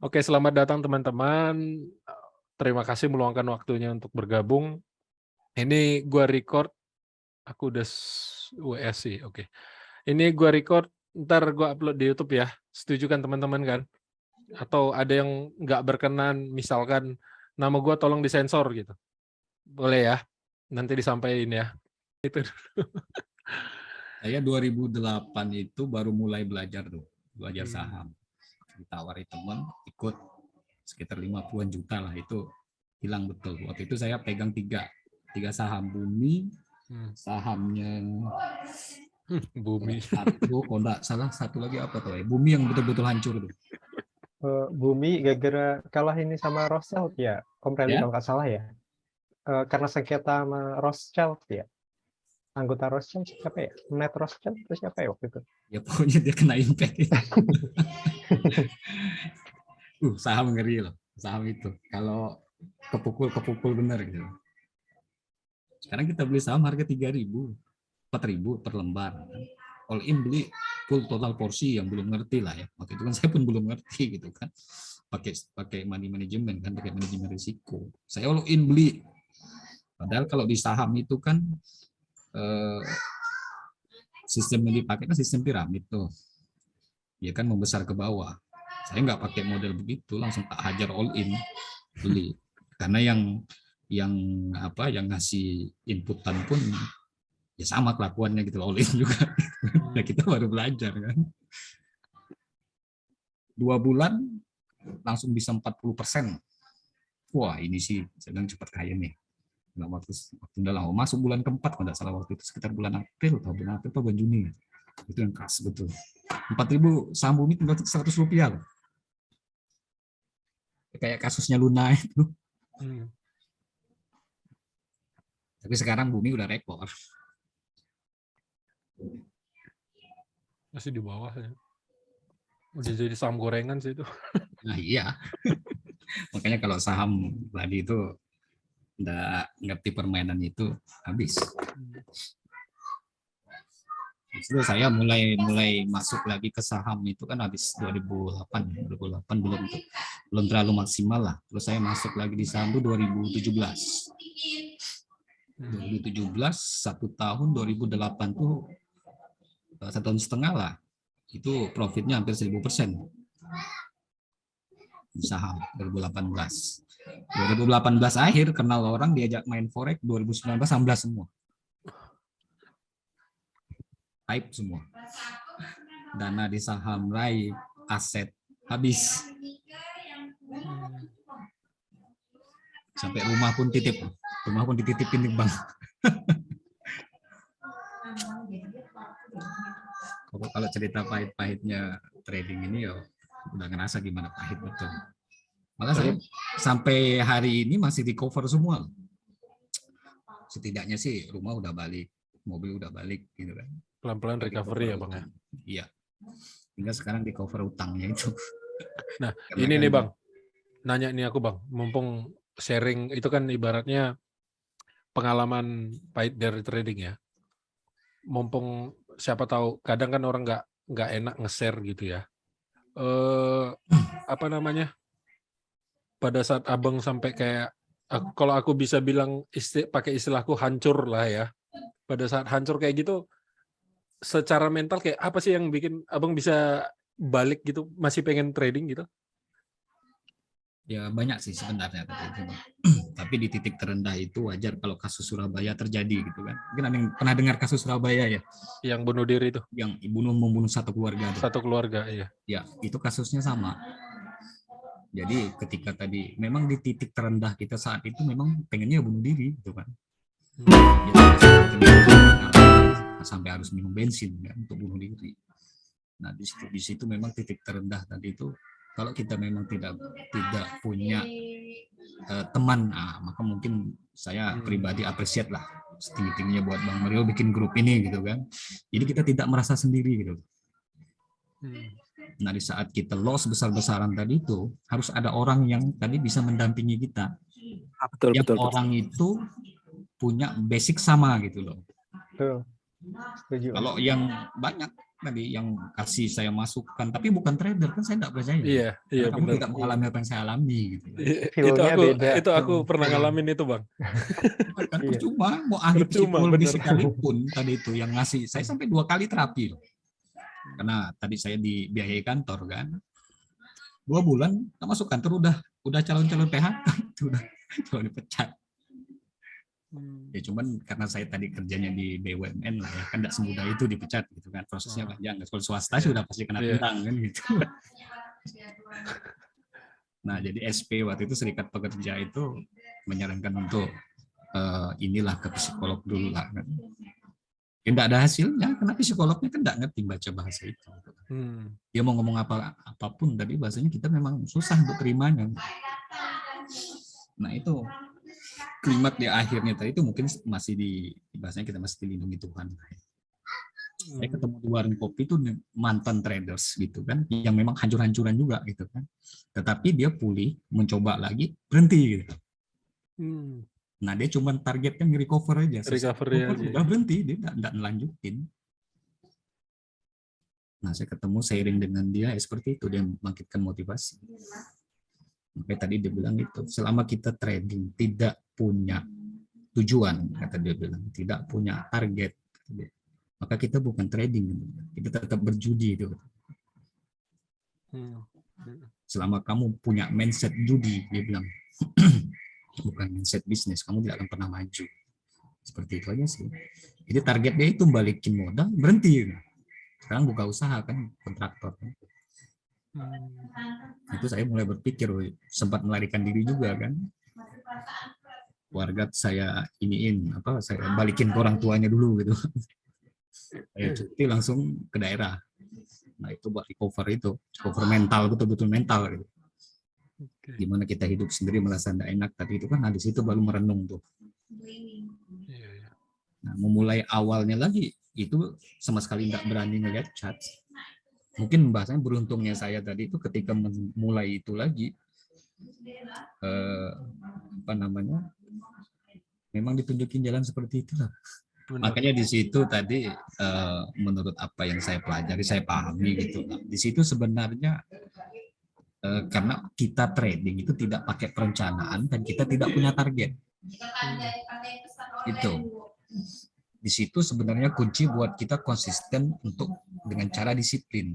Oke, selamat datang teman-teman. Terima kasih meluangkan waktunya untuk bergabung. Ini gua record, aku udah WS sih, oke. Ini gua record, ntar gua upload di YouTube ya. Setuju kan teman-teman kan? Atau ada yang nggak berkenan, misalkan nama gua tolong disensor gitu. Boleh ya? Nanti disampaikan ya. Itu. Saya 2008 itu baru mulai belajar Hmm. saham. Ditawari teman, ikut sekitar 50-an juta lah, itu hilang betul. Waktu itu saya pegang tiga saham Bumi, sahamnya Bumi. satu, kalau nggak salah satu lagi apa tuh ya, Bumi yang betul-betul hancur tuh. Bumi gara-gara kalah ini sama Rothschild ya, Om Rally Ya? kalau nggak salah ya. Karena sengketa sama Rothschild ya. Anggota Rothschild siapa ya? Ned Rothschild itu siapa ya waktu itu? Ya pokoknya dia kena impact. Saham ngeri loh, saham itu. Kalau kepukul bener gitu. Sekarang kita beli saham harga 3.000, 4.000 per lembar. All in beli full total porsi yang belum ngerti lah ya. Waktu itu kan saya pun belum ngerti gitu kan. Pakai money management kan, pakai manajemen risiko. Saya all in beli. Padahal kalau di saham itu kan sistem yang dipakai kan sistem piramid tuh. Ya kan membesar ke bawah. Saya nggak pakai model begitu, langsung tak hajar all in beli. Karena yang ngasih inputan pun ya sama kelakuannya gitu, all in juga. Nah, kita baru belajar kan. 2 bulan langsung bisa 40%. Wah, ini sih sedang cepat kaya nih. Nah, waktu udah lama masuk bulan keempat, kalau tidak salah waktu itu sekitar bulan April atau bulan Juni. Itu yang khas betul. 4.000 saham Bumi tinggal 100 rupiah. Kayak kasusnya Luna itu. Tapi sekarang Bumi udah rekor. Masih di bawah ya. Udah jadi saham gorengan sih itu. Nah iya. Makanya kalau saham tadi itu nggak ngerti permainan itu habis. Itu saya mulai masuk lagi ke saham itu kan habis 2008 belum terlalu maksimal lah. Terus saya masuk lagi di saham itu 2017. 2017 1 tahun, 2008 tuh 1,5 tahun lah. Itu profitnya hampir 1000% di saham 2018. 2018 akhir kenal orang diajak main forex, 2019 amblas semua. Hype semua. Dana di saham raib, aset habis. Sampai rumah pun dititipin di bank. Kalau cerita pahit-pahitnya trading ini ya udah ngerasa gimana pahit betul. Malah saya sampai hari ini masih di cover semua. Setidaknya sih rumah udah balik, mobil udah balik gitu kan. Pelan-pelan recovery ya Bang ya? Iya. Tinggal sekarang di cover utangnya itu. Nah, ini nih Bang. Nanya nih aku Bang, mumpung sharing itu kan ibaratnya pengalaman pahit dari trading ya. Mumpung siapa tahu kadang kan orang nggak enak nge-share gitu ya. Apa namanya? Pada saat Abang sampai kayak kalau aku bisa bilang pakai istilahku hancur lah ya. Pada saat hancur kayak gitu secara mental kayak apa sih yang bikin Abang bisa balik gitu, masih pengen trading gitu? Ya banyak sih sebenarnya tapi di titik terendah itu wajar kalau kasus Surabaya terjadi gitu kan. Mungkin ada yang pernah dengar kasus Surabaya ya? Yang bunuh diri itu? Yang membunuh satu keluarga. Satu keluarga, iya. Ya, itu kasusnya sama. Jadi ketika tadi memang di titik terendah kita saat itu memang pengennya bunuh diri gitu kan. Sampai harus minum bensin kan, untuk bunuh diri. Nah di situ memang titik terendah tadi itu. Kalau kita memang tidak punya teman, maka mungkin saya pribadi appreciate lah setinggi-tingginya buat Bang Mario bikin grup ini gitu kan. Jadi kita tidak merasa sendiri gitu. Nah di saat kita loss besar-besaran tadi itu harus ada orang yang tadi bisa mendampingi kita. Betul. Orang itu punya basic sama gitu loh. Betul. Setuju. Kalau yang banyak tadi yang kasih saya masukan, tapi bukan trader kan saya tidak percaya. Iya, iya Karena kamu benar. tidak mengalami apa yang saya alami gitu. Feel-nya beda. Itu aku pernah ngalamin itu, Bang. Kan Iya. percuma mau ahli Percuma, psikologi bener. sekalipun tadi itu yang ngasih saya sampai 2 kali terapi loh. Karena tadi saya dibiayai kantor kan. 2 bulan tak masuk kantor udah calon-calon PHK udah kalau dipecat. Ya cuman karena saya tadi kerjanya di BUMN lah ya, kan tidak semudah itu dipecat gitu kan, prosesnya panjang. Kalau swasta sudah pasti kena Iya. tendang kan gitu. Nah jadi SP waktu itu Serikat Pekerja itu menyarankan untuk inilah ke psikolog dulu lah kan. Tidak ada hasilnya karena psikolognya kan tidak ngerti baca bahasa itu. Dia mau ngomong apapun tapi bahasanya kita memang susah untuk terimanya. Nah itu kalimat di akhirnya tadi itu mungkin masih bahasanya kita masih dilindungi Tuhan. Saya ketemu di warung kopi itu mantan traders gitu kan, yang memang hancur-hancuran juga gitu kan. Tetapi dia pulih, mencoba lagi, berhenti gitu. Nah dia cuma targetnya recover aja. Recovery aja. Udah berhenti, dia tidak melanjutin. Nah saya ketemu seiring dengan dia seperti itu, dia membangkitkan motivasi. Makanya tadi dia bilang itu, selama kita trading tidak punya tujuan, kata dia bilang, tidak punya target, maka kita bukan trading, kita tetap berjudi itu. Selama kamu punya mindset judi, dia bilang, bukan mindset bisnis, kamu tidak akan pernah maju. Seperti itu aja sih. Jadi target dia itu balikin modal, berhenti. Sekarang buka usaha kan, kontraktor. Itu saya mulai berpikir, sempat melarikan diri juga kan. Warga saya saya balikin ke orang tuanya dulu gitu. Saya cuti langsung ke daerah. Nah itu buat recover mental, betul-betul mental gitu. Gimana kita hidup sendiri merasa tidak enak tadi itu kan, di situ baru merenung tuh. Nah memulai awalnya lagi itu sama sekali tidak berani ngeliat chat. Mungkin bahasanya beruntungnya saya tadi itu ketika memulai itu lagi memang ditunjukin jalan seperti itulah. Makanya di situ tadi menurut apa yang saya pelajari, saya pahami gitu. Di situ sebenarnya karena kita trading itu tidak pakai perencanaan dan kita tidak punya target. Itu. Di situ sebenarnya kunci buat kita konsisten dengan cara disiplin.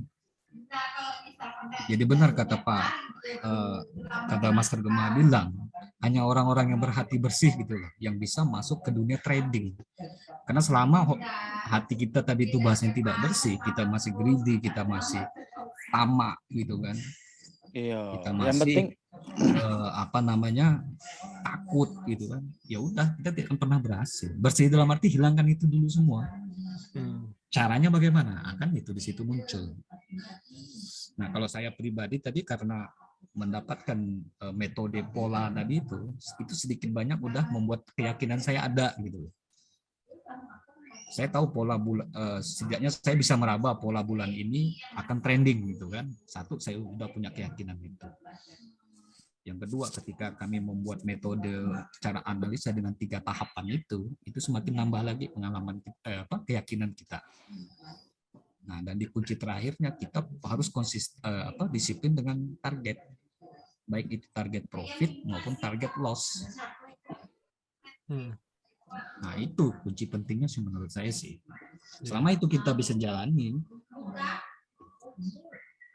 Jadi benar kata Master Gemma bilang, hanya orang-orang yang berhati bersih gitu loh, yang bisa masuk ke dunia trading. Karena selama hati kita tadi itu bahasanya tidak bersih, kita masih greedy, kita masih tamak gitu kan. Iya. Kita masih yang penting takut gitu kan. Ya udah, kita tidak akan pernah berhasil. Bersih dalam arti hilangkan itu dulu semua. Caranya bagaimana? Akan itu di situ muncul. Nah, kalau saya pribadi tadi karena mendapatkan metode pola tadi itu sedikit banyak udah membuat keyakinan saya ada gitu. Saya tahu pola bulan, setidaknya saya bisa meraba pola bulan ini akan trending gitu kan. Satu, saya udah punya keyakinan itu. Yang kedua, ketika kami membuat metode cara analisa dengan 3 tahapan itu semakin nambah lagi pengalaman kita, keyakinan kita. Nah, dan di kunci terakhirnya kita harus disiplin dengan target, baik itu target profit maupun target loss. Nah, itu kunci pentingnya sih menurut saya sih. Selama itu kita bisa jalani,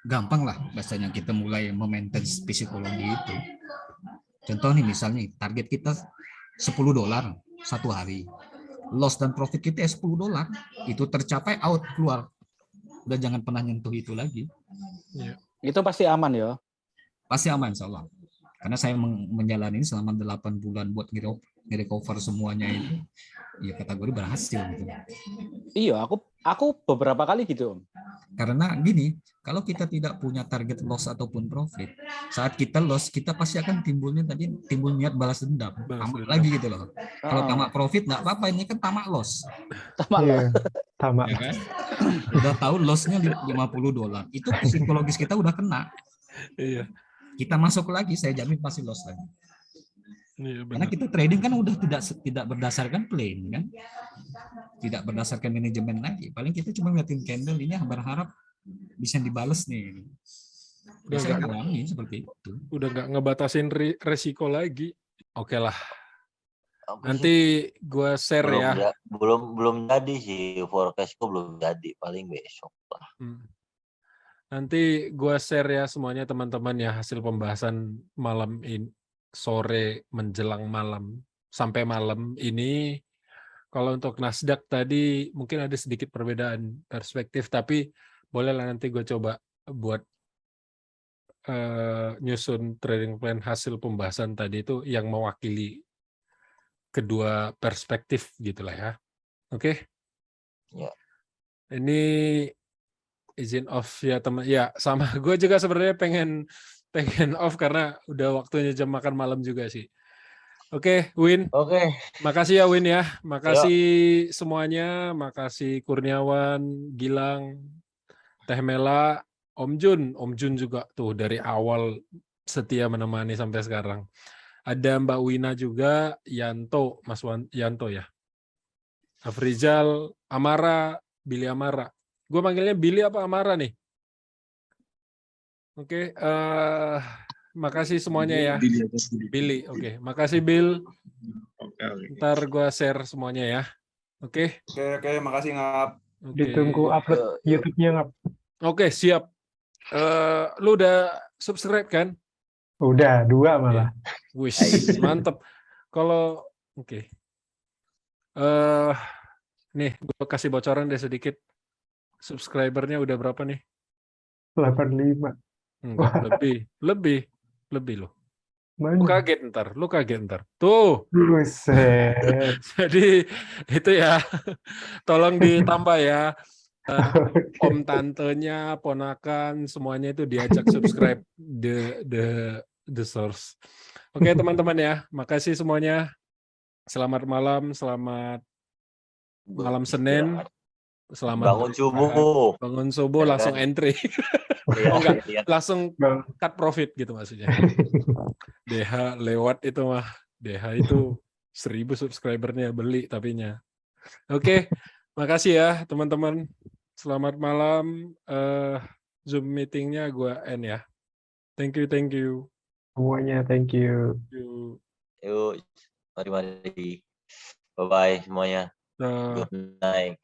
gampang lah bahasanya kita mulai memaintain psikologi itu. Contoh nih misalnya target kita $10 satu hari. Loss dan profit kita $10. Itu tercapai out keluar. Udah jangan pernah nyentuh itu lagi. itu pasti aman ya. Pasti aman insya Allah. Karena saya menjalani ini selama 8 bulan buat nge-recover semuanya itu. Ya kategori berhasil gitu. Iya, aku beberapa kali gitu. Karena gini, kalau kita tidak punya target loss ataupun profit, saat kita loss, kita pasti akan timbul niat balas dendam. Tamak lagi gitu loh. Kalau tamak profit nggak apa-apa, ini kan tamak loss. Tamak. Ya kan? Udah tahu lossnya $50. Itu psikologis kita udah kena. Iya. Kita masuk lagi, saya jamin pasti loss lagi. Iya, Karena benar. kita trading kan udah tidak berdasarkan plan kan, tidak berdasarkan manajemen lagi. Paling kita cuma ngeliatin candle ini berharap bisa dibales nih. Udah Biasanya nggak ngalamin seperti itu. ngebatasin resiko lagi. Oke lah. Apa sih? Nanti gua share belum ya. belum jadi sih, forecastku belum jadi, paling besok lah. Nanti gua share ya semuanya teman-teman ya, hasil pembahasan malam ini, sore menjelang malam sampai malam ini. Kalau untuk Nasdaq tadi mungkin ada sedikit perbedaan perspektif, tapi bolehlah nanti gue coba buat nyusun trading plan hasil pembahasan tadi itu yang mewakili kedua perspektif gitulah ya. Oke? Ya. Ini izin off ya teman. Ya sama gue juga sebenarnya pengen off karena udah waktunya jam makan malam juga sih. Oke, Win. Oke. Makasih ya Win ya. Makasih semuanya. Makasih Kurniawan, Gilang, Teh Mela, Om Jun juga tuh dari awal setia menemani sampai sekarang. Ada Mbak Wina juga, Yanto, Yanto ya. Afrizal, Amara, Billy Amara. Gue panggilnya Billy apa Amara nih? Oke, makasih semuanya ya. Billy, oke. Makasih Bill. Oke. Ntar gue share semuanya ya. Oke. Oke, makasih Ngap. Oke. Ditunggu upload YouTube-nya nggak? Oke, siap. Lu udah subscribe kan? Udah 2 malah. Wih, mantep. Kalau oke. Nih, gue kasih bocoran deh sedikit. Subscribernya udah berapa nih? 85. Enggak, lebih loh. Lu Mana? kaget ntar. Tuh. Buset. Jadi itu ya, tolong ditambah ya. Om tantenya, ponakan, semuanya itu diajak subscribe the source. Oke teman-teman ya, makasih semuanya. Selamat malam, selamat malam Senin. Selamat Bangun subuh. subuh Ya langsung kan? entry. Iya, Oh enggak, iya. langsung Bang. cut profit gitu maksudnya. DH lewat itu mah. DH itu 1000 subscribernya beli tapinya. Oke, makasih ya teman-teman. Selamat malam. Zoom meetingnya gue end ya. Thank you. Semuanya, thank you. Yuk, mari. Bye-bye semuanya. Dah. Good night.